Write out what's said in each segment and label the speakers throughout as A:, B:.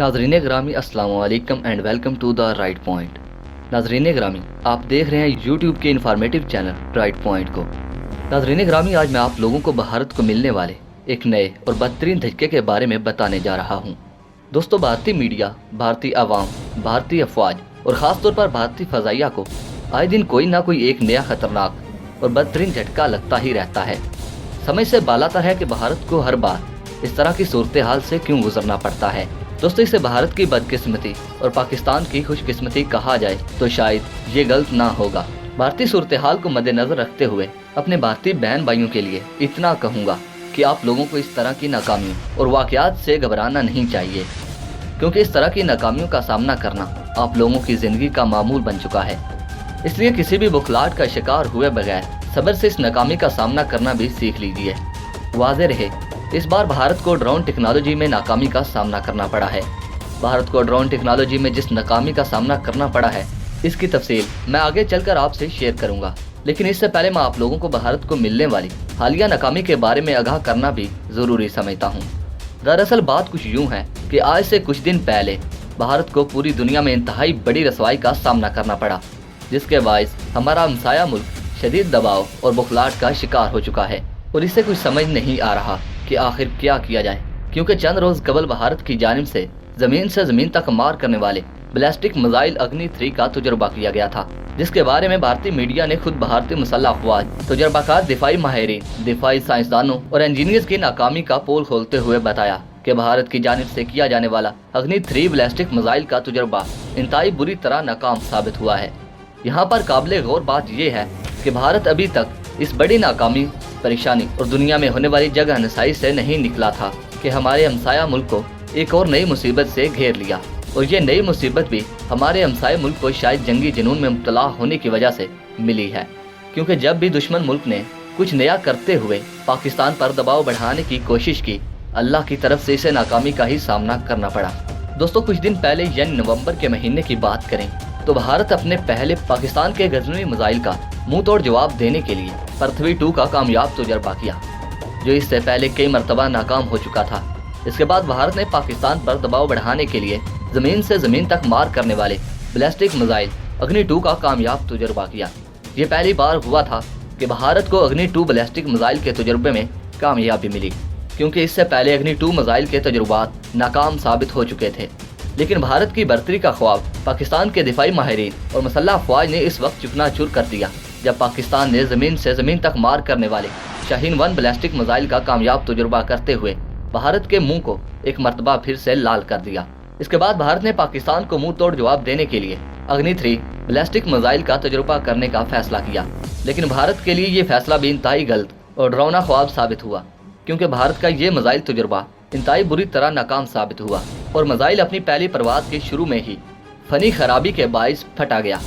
A: नाजरीन ग्रामी अस्सलाम वालेकुम and welcome to the right point. नाजरीन ग्रामी, आप देख रहे हैं यूट्यूब के इन्फॉर्मेटिव चैनल राइट पॉइंट को। नाजरीन ग्रामी, आज मैं आप लोगों को भारत को मिलने वाले एक नए और बदतरीन धक्के के बारे में बताने जा रहा हूँ। दोस्तों, भारतीय मीडिया, भारतीय आवाम, भारतीय अफवाज और ख़ासतौर पर भारतीय फ़ज़ाइया को आए दिन कोई ना कोई एक नया ख़तरनाक और बदतरीन झटका लगता ही रहता है। समझ से बालाता है कि भारत को हर बार इस तरह की सूरत हाल से क्यों गुजरना पड़ता है। दोस्तों, इसे भारत की बदकिस्मती और पाकिस्तान की खुशकिस्मती कहा जाए तो शायद ये गलत ना होगा। भारतीय सूरत हाल को मद्देनजर रखते हुए अपने भारतीय बहन भाइयों के लिए इतना कहूँगा कि आप लोगों को इस तरह की नाकामियों और वाक़यात से घबराना नहीं चाहिए, क्योंकि इस तरह की नाकामियों का सामना करना आप लोगों की ज़िंदगी का मामूल बन चुका है। इसलिए किसी भी बुखलाहट का शिकार हुए बगैर सब्र से इस नाकामी का सामना करना भी सीख लीजिए। वाज़ेह रहे, इस बार भारत को ड्रोन टेक्नोलॉजी में नाकामी का सामना करना पड़ा है। भारत को ड्रोन टेक्नोलॉजी में जिस नाकामी का सामना करना पड़ा है, इसकी तफसील मैं आगे चलकर आपसे शेयर करूंगा। लेकिन इससे पहले मैं आप लोगों को भारत को मिलने वाली हालिया नाकामी के बारे में आगाह करना भी ज़रूरी समझता हूँ। दरअसल बात कुछ यूँ है कि आज से कुछ दिन पहले भारत को पूरी दुनिया में इंतहाई बड़ी रसवाई का सामना करना पड़ा, जिसके बायस हमारा हमसाया मुल्क शदीद दबाव और बुखलाहट का शिकार हो चुका है और इससे कुछ समझ नहीं आ रहा कि आखिर क्या किया जाए। क्योंकि चंद रोज कबल भारत की जानिब से ज़मीन तक मार करने वाले बैलिस्टिक मिसाइल अग्नि 3 का तजुर्बा किया गया था, जिसके बारे में भारतीय मीडिया ने खुद भारतीय मुसल्लह अफवाज, तजुर्बाकार दिफाई माहिरीन, दिफाई साइंसदानों और इंजीनियर्स की नाकामी का पोल खोलते हुए बताया कि भारत की जानिब से किया जाने वाला अग्नि 3 बैलिस्टिक मिसाइल का तजुर्बा इंतहाई बुरी तरह नाकाम साबित हुआ है। यहाँ पर काबिल गौर बात यह है कि भारत अभी तक इस बड़ी नाकामी, परेशानी और दुनिया में होने वाली जगह नसाई से नहीं निकला था कि हमारे हमसाया मुल्क को एक और नई मुसीबत से घेर लिया। और ये नई मुसीबत भी हमारे हमसाया मुल्क को शायद जंगी जुनून में मुब्तला होने की वजह से मिली है। क्योंकि जब भी दुश्मन मुल्क ने कुछ नया करते हुए पाकिस्तान पर दबाव बढ़ाने की कोशिश की, अल्लाह की तरफ से इसे नाकामी का ही सामना करना पड़ा। दोस्तों, कुछ दिन पहले यानी नवंबर के महीने की बात करें तो भारत अपने पहले पाकिस्तान के गजनवी मिसाइल का मुंह तोड़ जवाब देने के लिए पृथ्वी 2 का कामयाब तजुर्बा किया, जो इससे पहले कई मरतबा नाकाम हो चुका था। इसके बाद भारत ने पाकिस्तान पर दबाव बढ़ाने के लिए ज़मीन से ज़मीन तक मार करने वाले बैलिस्टिक मिसाइल अग्नि 2 का कामयाब तजुर्बा किया। ये पहली बार हुआ था कि भारत को अग्नि 2 बैलिस्टिक मिसाइल के तजुर्बे में कामयाबी मिली, क्योंकि इससे पहले अग्नि 2 मिसाइल के तजुर्बात नाकाम साबित हो चुके थे। लेकिन भारत की बर्तरी का ख्वाब पाकिस्तान के दिफाई माहिरीन और मुसल्लह अफवाज ने इस वक्त चुकनाचूर कर दिया, जब पाकिस्तान ने ज़मीन से ज़मीन तक मार करने वाले शाहीन 1 बैलिस्टिक मिसाइल का कामयाब तजुर्बा करते हुए भारत के मुंह को एक मरतबा फिर से लाल कर दिया। इसके बाद भारत ने पाकिस्तान को मुंह तोड़ जवाब देने के लिए अग्नि 3 बैलिस्टिक मिसाइल का तजुर्बा करने का फैसला किया। लेकिन भारत के लिए ये फैसला भी इंतहाई गलत और डरावना ख्वाब साबित हुआ, क्योंकि भारत का ये मिसाइल तजुर्बा इंतहाई बुरी तरह नाकाम साबित हुआ और मिसाइल अपनी पहली परवाज के शुरू में ही फनी खराबी के बायस फटा गया।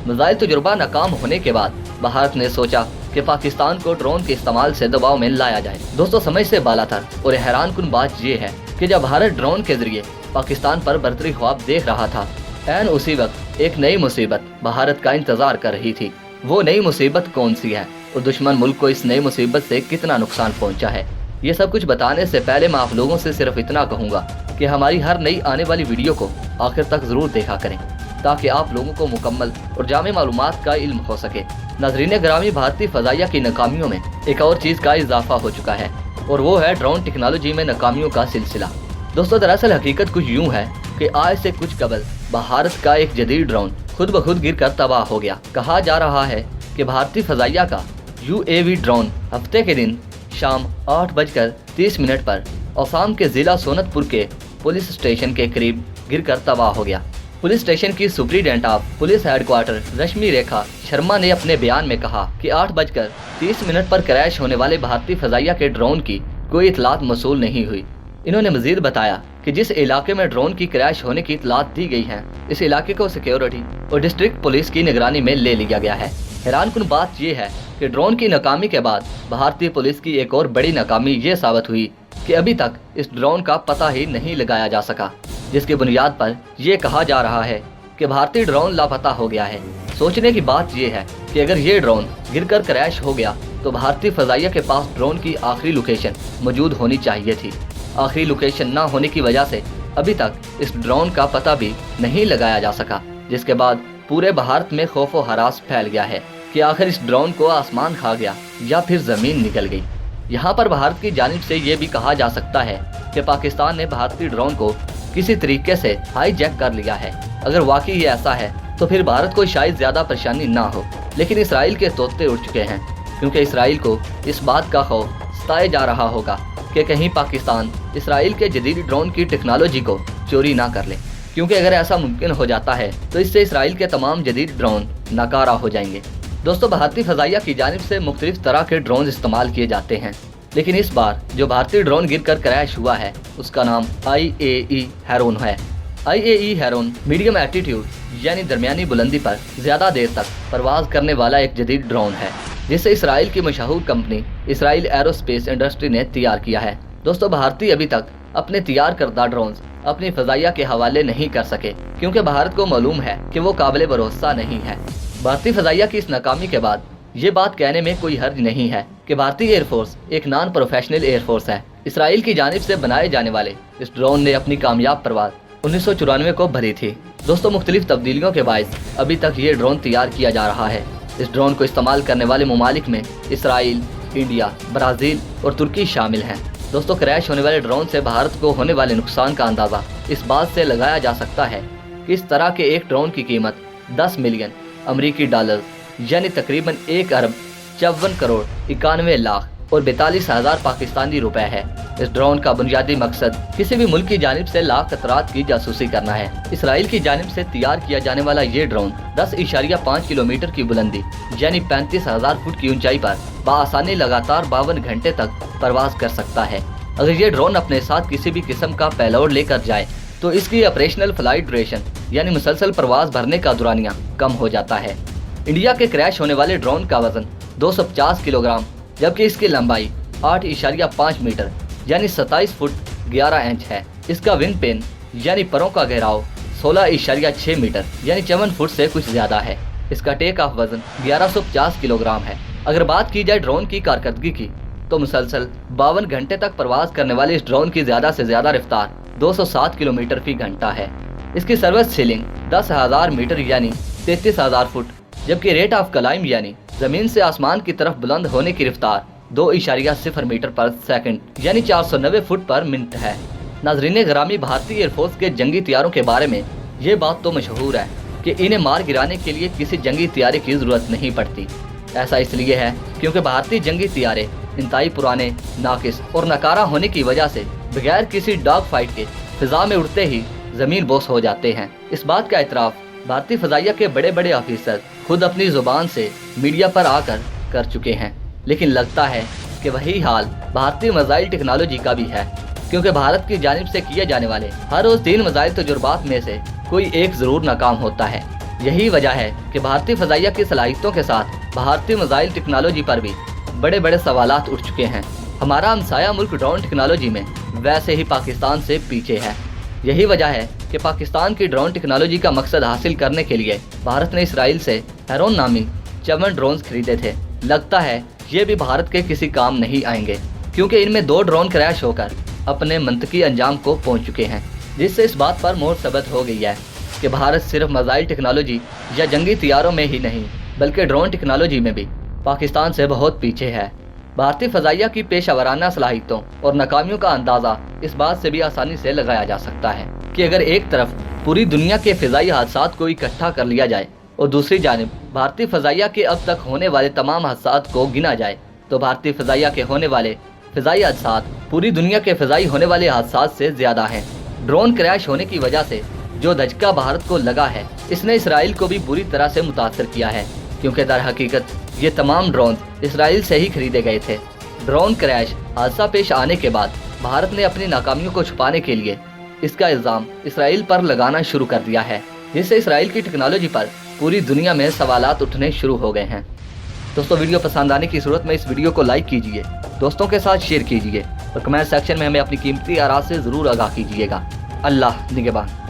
A: मिसाइल तजुर्बा नाकाम होने के बाद भारत ने सोचा कि पाकिस्तान को ड्रोन के इस्तेमाल से दबाव में लाया जाए। दोस्तों, समझ से बालातर और हैरान कुन बात यह है कि जब भारत ड्रोन के जरिए पाकिस्तान पर बर्तरी ख्वाब देख रहा था, ऐन उसी वक्त एक नई मुसीबत भारत का इंतजार कर रही थी। वो नई मुसीबत कौन सी है और दुश्मन मुल्क को इस नई मुसीबत से कितना नुकसान पहुँचा है, ये सब कुछ बताने से पहले मैं आप लोगों से सिर्फ इतना कहूँगा कि हमारी हर नई आने वाली वीडियो को आखिर तक ज़रूर देखा करें, ताकि आप लोगों को मुकम्मल और जामे मालूमात का इल्म हो सके। नाज़रीन ग्रामी, भारतीय फ़ज़ाइया की नाकामियों में एक और चीज़ का इजाफा हो चुका है और वो है ड्रोन टेक्नोलॉजी में नाकामियों का सिलसिला। दोस्तों, दरअसल हकीकत कुछ यूँ है कि आज से कुछ कबल भारत का एक जदीद ड्रोन खुद ब खुद गिर कर तबाह हो गया। कहा जा रहा है कि भारतीय फ़ज़ाइया का UAV ड्रोन हफ्ते के दिन शाम 8:30 पर असम के ज़िला सोनतपुर के पुलिस स्टेशन के करीब गिरकर तबाह हो गया। पुलिस स्टेशन की सुप्रीडेंट ऑफ पुलिस हेडक्वार्टर रश्मि रेखा शर्मा ने अपने बयान में कहा कि 8:30 पर क्रैश होने वाले भारतीय फ़ज़ाइया के ड्रोन की कोई इतलात मौसूल नहीं हुई। इन्होंने मजीद बताया कि जिस इलाके में ड्रोन की क्रैश होने की इतलात दी गई है, इस इलाके को सिक्योरिटी और डिस्ट्रिक्ट पुलिस की निगरानी में ले लिया गया है। हैरान कुन बात यह है कि ड्रोन की नाकामी के बाद भारतीय पुलिस की एक और बड़ी नाकामी ये साबित हुई कि अभी तक इस ड्रोन का पता ही नहीं लगाया जा सका, जिसकी बुनियाद पर यह कहा जा रहा है कि भारतीय ड्रोन लापता हो गया है। सोचने की बात यह है कि अगर ये ड्रोन गिरकर क्रैश हो गया तो भारतीय फ़ज़ाइया के पास ड्रोन की आखिरी लोकेशन मौजूद होनी चाहिए थी। आखिरी लोकेशन ना होने की वजह से अभी तक इस ड्रोन का पता भी नहीं लगाया जा सका, जिसके बाद पूरे भारत में खौफ व हरास फैल गया है कि आखिर इस ड्रोन को आसमान खा गया या फिर जमीन निकल गई। यहाँ पर भारत की जानिब से ये भी कहा जा सकता है कि पाकिस्तान ने भारतीय ड्रोन को किसी तरीके से हाईजैक कर लिया है। अगर वाकई ये ऐसा है तो फिर भारत को शायद ज्यादा परेशानी ना हो, लेकिन इसराइल के तोते उड़ चुके हैं, क्योंकि इसराइल को इस बात का खौफ सताया जा रहा होगा कि कहीं पाकिस्तान इसराइल के जदीद ड्रोन की टेक्नोलॉजी को चोरी ना कर ले, क्योंकि अगर ऐसा मुमकिन हो जाता है तो इससे इसराइल के तमाम जदीद ड्रोन नाकारा हो जाएंगे। दोस्तों, भारतीय फजाइया की जानिब से मुख्तलिफ तरह के ड्रोन इस्तेमाल किए जाते हैं, लेकिन इस बार जो भारतीय ड्रोन गिरकर क्रैश हुआ है उसका नाम IAE हेरोन है। IAE हेरोन मीडियम एल्टीट्यूड यानी दरमियानी बुलंदी पर ज्यादा देर तक परवाज करने वाला एक जदीद ड्रोन है, जिसे इसराइल की मशहूर कंपनी इसराइल एरोस्पेस इंडस्ट्री ने तैयार किया है। दोस्तों, भारतीय अभी तक अपने तैयार करदा ड्रोन अपनी फजाइया के हवाले नहीं कर सके, क्योंकि भारत को मालूम है कि वो काबिल भरोसा नहीं है। भारतीय फजाइया की इस नाकामी के बाद ये बात कहने में कोई हर्ज नहीं है कि भारतीय एयरफोर्स एक नॉन प्रोफेशनल एयरफोर्स है। इसराइल की जानिब से बनाए जाने वाले इस ड्रोन ने अपनी कामयाब परवाज 1994 को भरी थी। दोस्तों, मुख्तलिफ तब्दीलियों के बायस अभी तक ये ड्रोन तैयार किया जा रहा है। इस ड्रोन को इस्तेमाल करने वाले ममालिक में इसराइल, इंडिया, ब्राज़ील और तुर्की शामिल हैं। दोस्तों, क्रैश होने वाले ड्रोन से भारत को होने वाले नुकसान का अंदाज़ा इस बात से लगाया जा सकता है कि इस तरह के एक ड्रोन की कीमत 10 मिलियन अमरीकी डॉलर यानी तकरीबन 1 अरब 54 करोड़ 91 लाख और 42,000 पाकिस्तानी रुपए है। इस ड्रोन का बुनियादी मकसद किसी भी मुल्क की जानिब से लाख खतरात की जासूसी करना है। इसराइल की जानिब से तैयार किया जाने वाला ये ड्रोन 10.5 किलोमीटर की बुलंदी यानी 35,000 फुट की ऊंचाई पर बआसानी लगातार 52 घंटे तक परवाज कर सकता है। अगर ये ड्रोन अपने साथ किसी भी किस्म का पेलोड लेकर जाए तो इसकी ऑपरेशनल फ्लाइट ड्यूरेशन यानी मुसलसल प्रवास भरने का दुरानिया कम हो जाता है। इंडिया के क्रैश होने वाले ड्रोन का वजन 250 किलोग्राम जबकि इसकी लंबाई 8.5 मीटर यानी 27 फुट 11 इंच है। इसका विंग पेन यानी परों का घेराव 16.6 मीटर यानी 54 फुट से कुछ ज्यादा है। इसका टेक ऑफ वजन 1150 किलोग्राम है। अगर बात की जाए ड्रोन की कारकर्दगी की तो मुसलसल 52 घंटे तक प्रवास करने वाले इस ड्रोन की ज्यादा से ज्यादा रफ्तार 207 किलोमीटर फी घंटा है। इसकी सर्विस सीलिंग 10,000 मीटर यानी 33,000 फुट जबकि रेट ऑफ क्लाइम यानी जमीन से आसमान की तरफ बुलंद होने की रफ्तार 2.0 मीटर पर सेकंड यानी 490 फुट पर मिनट है। नाजरीन ग्रामी, भारतीय एयरफोर्स के जंगी तैयारों के बारे में ये बात तो मशहूर है कि इन्हें मार गिराने के लिए किसी जंगी तैयारी की जरूरत नहीं पड़ती। ऐसा इसलिए है क्योंकि भारतीय जंगी तैयारे इंतहाई पुराने, नाकिस और नकारा होने की वजह से बगैर किसी डॉग फाइट के फिजा में उड़ते ही जमीन बोस हो जाते हैं। इस बात का एतराफ भारतीय फजाइया के बड़े बड़े ऑफिसर खुद अपनी जुबान से मीडिया पर आकर कर चुके हैं, लेकिन लगता है कि वही हाल भारतीय मिसाइल टेक्नोलॉजी का भी है, क्योंकि भारत की जानिब से किए जाने वाले हर रोज 3 मिसाइल तजुर्बात में से कोई एक जरूर नाकाम होता है। यही वजह है कि भारतीय फजाइया की सलाहियतों के साथ भारतीय मिसाइल टेक्नोलॉजी पर भी बड़े बड़े सवालात उठ चुके हैं। हमारा हमसाया मुल्क ड्रोन टेक्नोलॉजी में वैसे ही पाकिस्तान से पीछे है। यही वजह है कि पाकिस्तान की ड्रोन टेक्नोलॉजी का मकसद हासिल करने के लिए भारत ने इसराइल से हेरोन नामी 54 ड्रोन खरीदे थे। लगता है ये भी भारत के किसी काम नहीं आएंगे, क्योंकि इनमें 2 ड्रोन क्रैश होकर अपने मंतकी अंजाम को पहुंच चुके हैं, जिससे इस बात पर मोहर सबत हो गई है कि भारत सिर्फ मिसाइल टेक्नोलॉजी या जंगी तैयारों में ही नहीं बल्कि ड्रोन टेक्नोलॉजी में भी पाकिस्तान से बहुत पीछे है। भारतीय फजाइया की पेशावराना सलाहियतों और नाकामियों का अंदाज़ा इस बात से भी आसानी से लगाया जा सकता है कि अगर एक तरफ पूरी दुनिया के फ़िज़ाई हादसात को इकट्ठा कर लिया जाए और दूसरी जानिब भारतीय फजाइया के अब तक होने वाले तमाम हादसात को गिना जाए, तो भारतीय फजाइया के होने वाले फ़िज़ाई हादसात पूरी दुनिया के फ़िज़ाई होने वाले हादसात से ज़्यादा हैं। ड्रोन क्रैश होने की वजह से जो धचका भारत को लगा है, इसने इसराइल को भी बुरी तरह से मुतासर किया है, क्योंकि दर हकीकत ये तमाम ड्रोन इसराइल से ही खरीदे गए थे। ड्रोन क्रैश हादसा पेश आने के बाद भारत ने अपनी नाकामियों को छुपाने के लिए इसका इल्ज़ाम इसराइल पर लगाना शुरू कर दिया है, जिससे इसराइल की टेक्नोलॉजी पर पूरी दुनिया में सवालात उठने शुरू हो गए हैं। दोस्तों, वीडियो पसंद आने की सूरत में इस वीडियो को लाइक कीजिए, दोस्तों के साथ शेयर कीजिए और कमेंट सेक्शन में हमें अपनी कीमती आराज़ से ज़रूर आगाह कीजिएगा। अल्लाह निगहबान।